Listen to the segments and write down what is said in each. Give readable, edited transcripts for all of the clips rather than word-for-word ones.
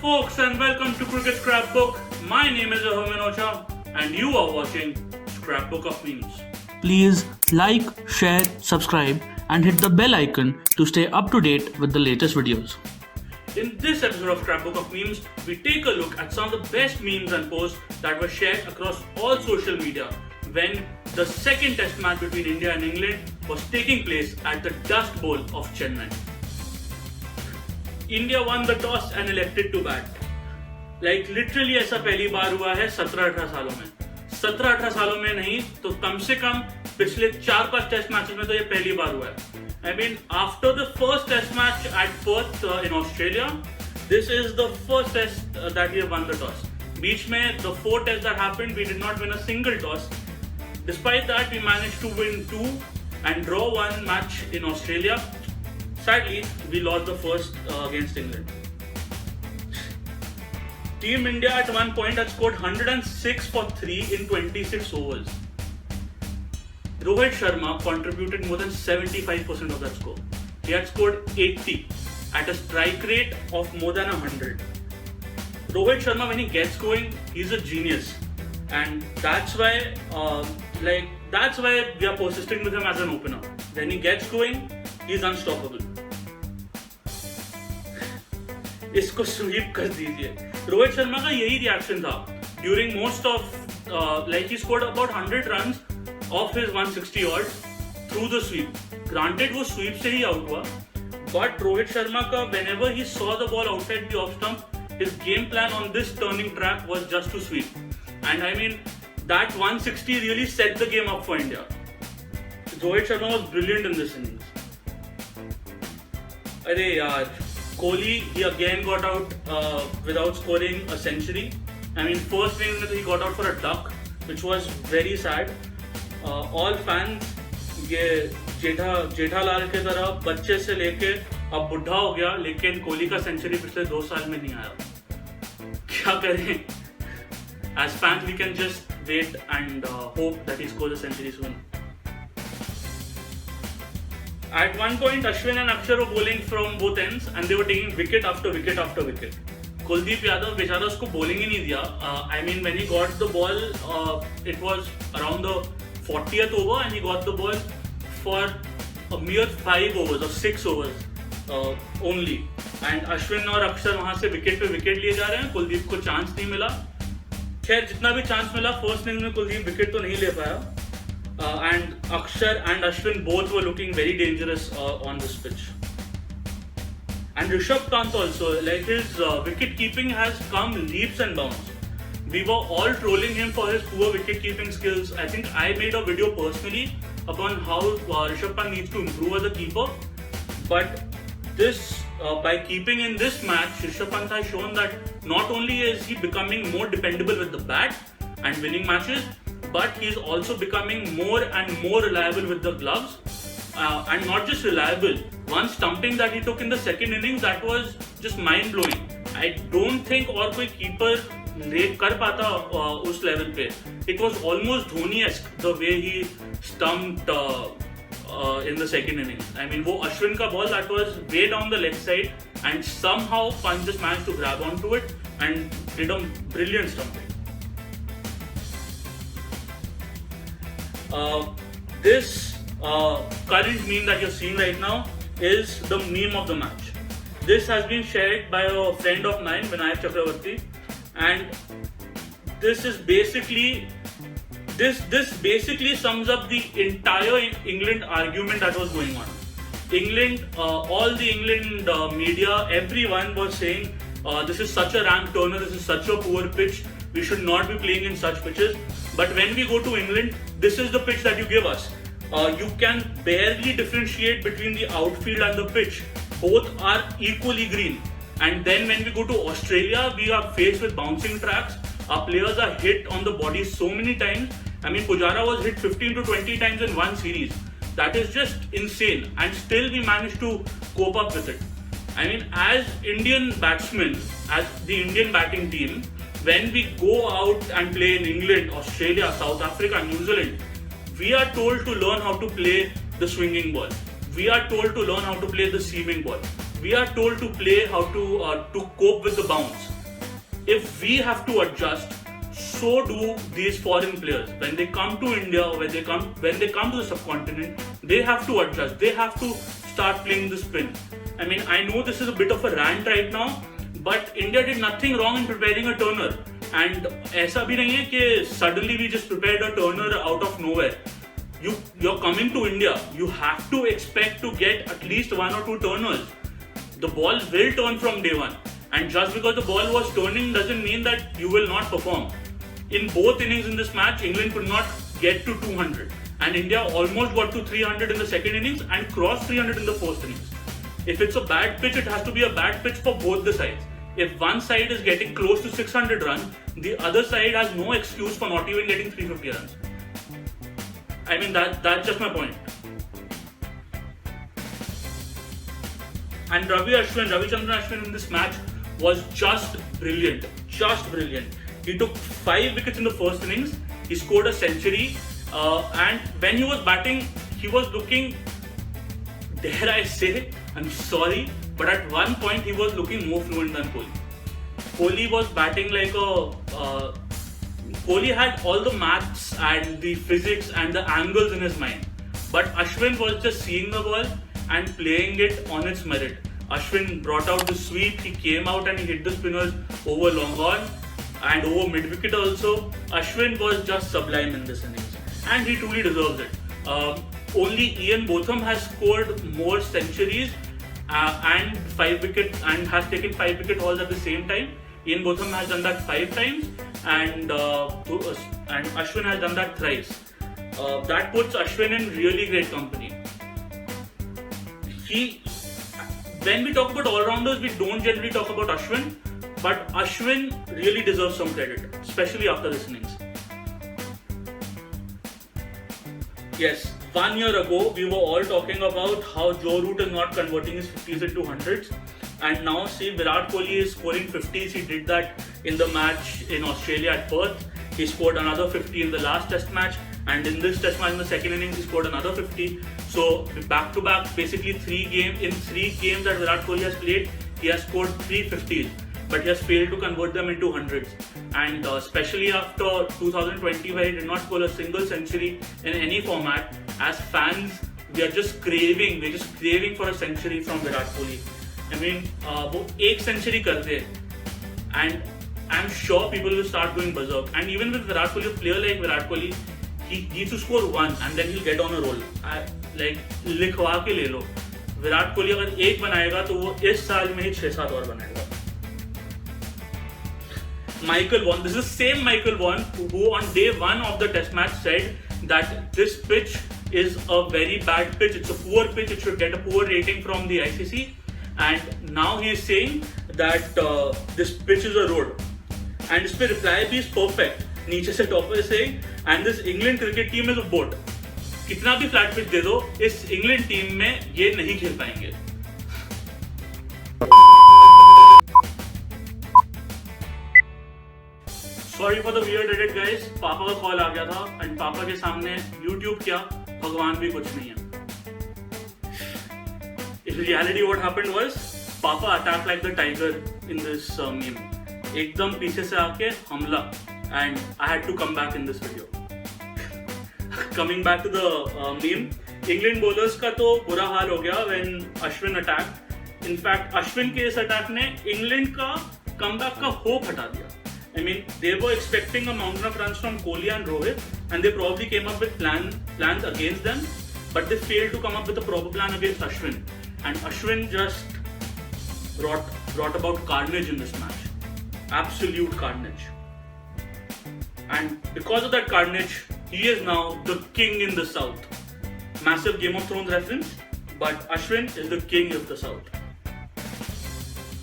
folks, and welcome to Cricket Scrapbook. My name is Herman Ocha, and you are watching Scrapbook of Memes. Please like, share, subscribe, and hit the bell icon to stay up to date with the latest videos. In this episode of Scrapbook of Memes, we take a look at some of the best memes and posts that were shared across all social media when the second test match between India and England was taking place at the Dust Bowl of Chennai. India won the toss and elected to bat. Like literally ऐसा पहली बार हुआ है 17-18 सालों में. 17-18 सालों में नहीं तो कम से कम पिछले 4-5 टेस्ट मैचेस में तो ये पहली बार हुआ है. I mean, after the first test match at Perth in Australia, this is the first test that we have won the toss. बीच में the 4 tests that happened, we did not win a single toss. Despite that, we managed to win 2 and draw 1 match in Australia. Sadly, we lost the first against England. Team India at one point had scored 106 for 3 in 26 overs. Rohit Sharma contributed more than 75% of that score. He had scored 80 at a strike rate of more than 100. Rohit Sharma, when he gets going, he's a genius, and that's why we are persisting with him as an opener. When he gets going, he's unstoppable. इसको SVEEP कर दीजिए. रोहित शर्मा का यही reaction था during most of he scored about 100 runs of his 160 odd through the sweep. Granted वो sweep से ही out हुआ, but Rohit Sharma का whenever he saw the ball outside the off stump, his game plan on this turning track was just to sweep. And I mean, that 160 really set the game up for India. Rohit Sharma was brilliant in this innings. अरे यार, Kohli, he again got out without scoring a century. I mean, first innings he got out for a duck, which was very sad. All fans ये जेठालाल के तरह बच्चे से लेके अब बुढ़ा हो गया, लेकिन कोहली का सेंचुरी पिछले 2 साल में नहीं आया. क्या करें? As fans, we can just wait and hope that he scores a century soon. At one point, Ashwin and Akshar were bowling from both ends, and they were taking wicket after wicket after wicket. Kuldeep Yadav बेचारा उसको bowling ही नहीं दिया. I mean, when he got the ball, it was around the 40th over, and he got the ball for a mere 5 overs or 6 overs only. And Ashwin और Akshar वहाँ से wicket पे wicket लिए जा रहे हैं. कुलदीप को chance नहीं मिला. खैर जितना भी chance मिला, first innings में कुलदीप wicket तो नहीं ले पाया. And Akshar and Ashwin both were looking very dangerous on this pitch. And Rishabh Pant also, like his wicket keeping has come leaps and bounds. We were all trolling him for his poor wicket keeping skills. I think I made a video personally upon how Rishabh Pant needs to improve as a keeper. But this, by keeping in this match, Rishabh Pant has shown that not only is he becoming more dependable with the bat and winning matches, but he's also becoming more and more reliable with the gloves, and not just reliable. One stumping that he took in the second innings, that was just mind blowing. I don't think और कोई keeper कर पाता उस level पे. It was almost Dhoni-esque the way he stumped in the second innings. I mean, वो Ashwin का ball that was way down the left side, and somehow Pant just managed to grab onto it and did a brilliant stumping. This current meme that you're seeing right now is the meme of the match. This has been shared by a friend of mine, Vinayak Chakravarti, and this is basically this basically sums up the entire England argument that was going on. England, all the England media, everyone was saying this is such a ramp turner, this is such a poor pitch, we should not be playing in such pitches. But when we go to England, this is the pitch that you give us. You can barely differentiate between the outfield and the pitch. Both are equally green. And then when we go to Australia, we are faced with bouncing tracks. Our players are hit on the body so many times. I mean, Pujara was hit 15 to 20 times in one series. That is just insane. And still we managed to cope up with it. I mean, as Indian batsmen, as the Indian batting team, when we go out and play in England, Australia, South Africa, New Zealand, we are told to learn how to play the swinging ball. We are told to learn how to play the seaming ball. We are told to play how to cope with the bounce. if we have to adjust, so do these foreign players. When they come to India, when they come to the subcontinent, they have to adjust. They have to start playing the spin. I mean, I know this is a bit of a rant right now, but India did nothing wrong in preparing a turner. And ऐसा भी नहीं है कि suddenly we just prepared a turner out of nowhere. You're coming to India, you have to expect to get at least 1 or 2 turners. The ball will turn from day one. And just because the ball was turning doesn't mean that you will not perform. In both innings in this match, England could not get to 200. And India almost got to 300 in the second innings and crossed 300 in the first innings. If it's a bad pitch, it has to be a bad pitch for both the sides. If one side is getting close to 600 runs, the other side has no excuse for not even getting 350 runs. I mean, that's just my point. And Ravichandran Ashwin in this match was just brilliant. He took 5 wickets in the first innings. He scored a century. And when he was batting, he was looking, dare I say, I'm sorry, but at one point he was looking more fluent than Kohli. Kohli was batting like a... Kohli had all the maths and the physics and the angles in his mind. But Ashwin was just seeing the ball and playing it on its merit. Ashwin brought out the sweep, he came out and he hit the spinners over long on and over mid-wicket also. Ashwin was just sublime in this innings and he truly deserves it. Only Ian Botham has scored more centuries and 5 wickets and has taken 5 wicket hauls at the same time. Ian Botham has done that 5 times and Ashwin has done that thrice. That puts Ashwin in really great company. When we talk about all-rounders, we don't generally talk about Ashwin, but Ashwin really deserves some credit, especially after this innings. Yes, 1 year ago, we were all talking about how Joe Root is not converting his 50s into 100s, and now see Virat Kohli is scoring 50s. He did that in the match in Australia at Perth. He scored another 50 in the last test match, and in this test match in the second innings he scored another 50. So back to back, basically 3 games that Virat Kohli has played, he has scored 3 50s, but he has failed to convert them into 100s. And especially after 2020, where he did not score a single century in any format, as fans we're just craving for a century from Virat Kohli. I mean, वो 1 century कर दे, and I'm sure people will start going berserk. And even with Virat Kohli, a player like Virat Kohli, he needs to score 1 and then he'll get on a roll. Like लिखवा के ले लो, विराट कोहली अगर 1 बनाएगा तो वो इस साल में ही 6-7 और बनाएगा. Michael Vaughan, this is the same Michael Vaughan who on day 1 of the test match said that this pitch is a very bad pitch, it's a poor pitch, it should get a poor rating from the ICC, and now he is saying that this pitch is a road. And इस पे reply भी is perfect. नीचे से topper is saying, and this England cricket team is a boat. कितना भी flat pitch दे दो, इस England team में ये नहीं खेल पाएंगे. Sorry for the weird edit guys. पापा का कॉल आ गया था and पापा के सामने YouTube क्या, भगवान भी कुछ नहीं है. In reality what happened was, पापा attacked like the tiger in this meme. एकदम पीछे से आके हमला, and I had to come back in this video. Coming back to the meme, England bowlers का तो बुरा हाल हो गया when Ashwin attacked. In fact, Ashwin के इस attack ने England का comeback का hope हटा दिया. I mean, they were expecting a mountain of runs from Kohli and Rohit, and they probably came up with plans against them, but they failed to come up with a proper plan against Ashwin. And Ashwin just brought about carnage in this match. Absolute carnage. And because of that carnage, he is now the king in the south. Massive Game of Thrones reference, but Ashwin is the king of the south.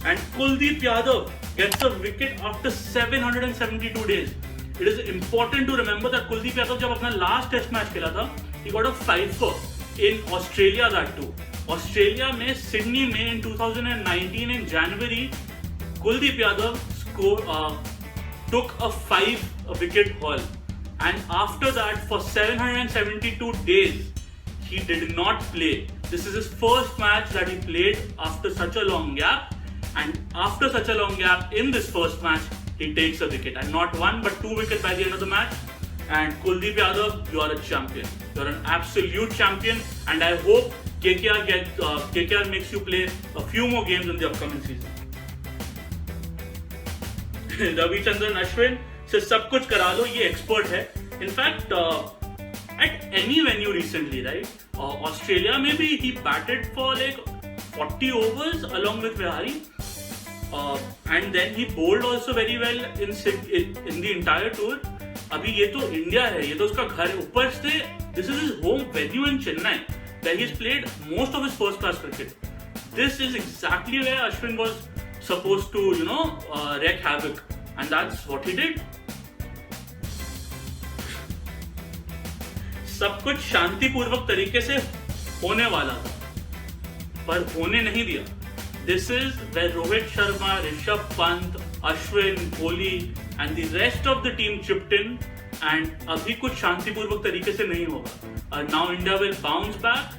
And Kuldeep Yadav gets a wicket after 772 days. It is important to remember that Kuldeep Yadav जब अपना last test match खेला था, he got a 5-4 in Australia that too. Australia में Sydney में in 2019 in January, Kuldeep Yadav took a 5-wicket haul. And after that, for 772 days, he did not play. This is his first match that he played after such a long gap. And after such a long gap in this first match, he takes a wicket, and not one but 2 wickets by the end of the match. And Kuldeep Yadav, you are a champion. You are an absolute champion, and I hope KKR makes you play a few more games in the upcoming season. Ravichandran Ashwin से सब कुछ करा लो, ये expert है. In fact, at any venue recently, right? Australia maybe he batted for like 40 overs along with Vihari, and then he bowled also very well in the entire tour. अभी ये तो India है, ये तो उसका घर है. ऊपर से this is his home venue in Chennai, where he's played most of his first class cricket. This is exactly where Ashwin was supposed to, wreak havoc, and that's what he did. सब कुछ शांतिपूर्वक तरीके से होने वाला था, पर होने नहीं दिया. This is where Rohit Sharma, Rishabh Pant, Ashwin, Kohli and the rest of the team chipped in, and अभी कुछ शांतिपूर्वक तरीके से नहीं होगा. Now India will bounce back,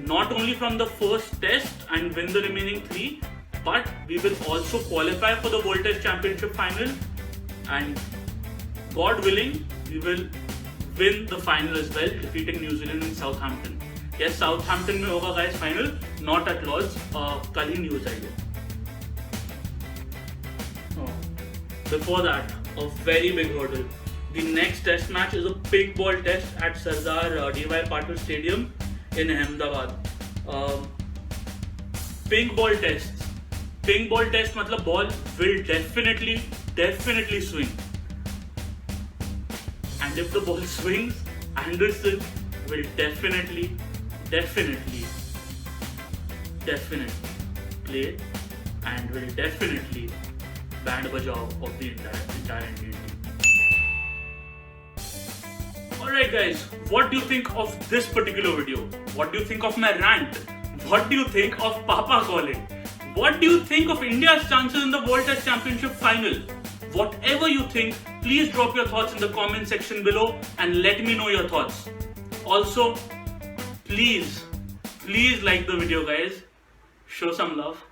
not only from the first test and win the remaining 3, but we will also qualify for the World Test Championship final, and God willing, we will win the final as well, defeating New Zealand in Southampton. Yes, Southampton में होगा guys final, not at Lord's. कल ही news आई है. Before that, a very big hurdle. The next test match is a pink ball test at Sardar D.Y. Patil Stadium in Ahmedabad. Pink ball tests. Pink ball test मतलब ball will definitely swing. And if the ball swings, Anderson will definitely play and will definitely band bajao of the entire Indian team. Alright guys, what do you think of this particular video? What do you think of my rant? What do you think of Papa calling? What do you think of India's chances in the World Test Championship final? Whatever you think, please drop your thoughts in the comment section below and let me know your thoughts. Also, please like the video guys. Show some love.